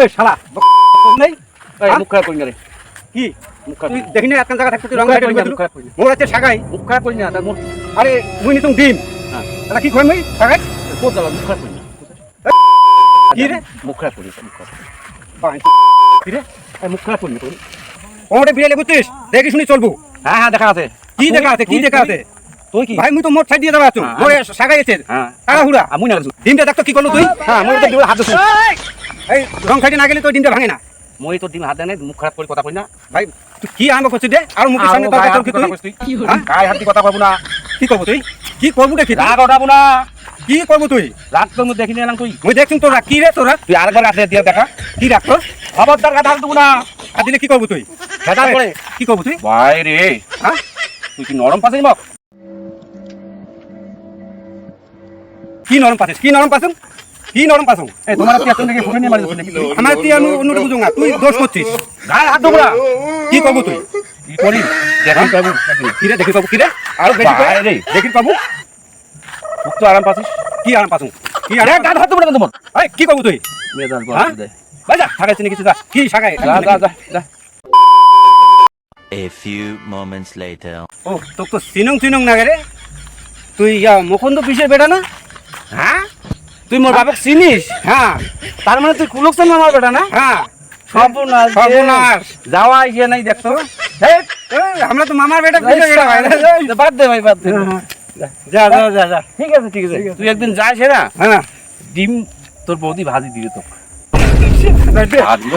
এই শালা নেই মুখ খারাপ করি না রে। কি মুখ খারাপ তুই দেখি না একটা জায়গা থাকতে তুই রং মুখ খাইতে খারাপ দিবি মুখ খারাপ করি না। মোর আছে সাগাই মুখ খারাপ করি না তার মুখ আরে মুই নি তুমি ডিম হ্যাঁ। এটা কি কই মুই সাগাই কোন জ্বালা মুখ খারাপ করি না। কি রে মুখ খারাপ করি না, মুখ খারাপ করি বাই কি রে না। মুখ খারাপ করি না তুই। ওমরে বিড়ালে বুঝছিস দেখি শুনি চলবো হ্যাঁ হ্যাঁ দেখা আছে। কি দেখা আছে কি দেখা আছে তুই কি ভাই মুই তো মোট সাইড দিয়ে দেবা তুই হ্যাঁ, মোরে সাগাই আছে হ্যাঁ তাড়াহুড়া আমি না কিছু। ডিমটা দেখতো কি করলো তুই হ্যাঁ মই তো দিবি হাত দিছি। এই রং খাইতে না গেলে তো ডিমটা ভাঙে না মই তো দিম হাত দেনে মুখ খারাপ করি কথা কই না। ভাই তুই কি আনবো করছিস দে আর মুখের সামনে গায়ে তর্ক হাত কি কথা তুই কইছিস তুই। গায়ে হাত দিয়ে কথা কইব না। কি করবো তুই কি করবো দেখি রাগ ওঠাবো না। কি করবো তুই রাগ তো মুই দেখি নিলাম তুই। মুই দেখছুন তোরা কি রে তোরা তুই আরেকবার কাছে দিয়ে দেখা। কি রাখতো খবরদার কথা দেবো না। আর দিলে কি করবো তুই খেদার করে কি করবো তুই ভাই রে হ্যাঁ তুই কি নরম পাছিস মক? কি নরম পাছিস কি নরম পাছুন কি নরম পাছুন এই তোমার কি এত নাকি ফুটে নিয়ে মারিস নাকি? আমার তুই অন্যটা বুঝুন না তুই দোষ করছিস গায়ে হাত দেবো না। কি করবো তুই কি করি দেখি পাবো। কি রে দেখি পাবো কি রে আরো বেশি করে ভাই রে। দেখি পাবো মুখ তো আরাম পাছিস। কি আরাম পাছুন কি আরাম গায়ে হাত দেবো না তোমার। এই কি করবো তুই মেজাজ হ্যাঁ? গরম দে। ভাই যা সাগাই চিনি কিছু যা কি সাগাই যা যা যা যা। A few moments later. ও তোর তো চিনং না রে তুই মুখন্দ পিসের বেটা না হ্যাঁ তুই মোর বাপক চিনিস? হ্যাঁ তার মানে তুই কুলকসন আমার বেটা না? হ্যাঁ সর্বনাশ রে। সর্বনাশ। যাওয়া ইয়ে নাই দেখতো। এই, আমরা তো মামার বেটা পিসের বেটা ভাই বাদ দে ভাই বাদ দে। যা যা যা যা ঠিক আছে ঠিক আছে তুই একদিন যাস না হ্যাঁ ডিম তোর বৌদি ভাজি দিবে তো। ভাই, দে। ভাজি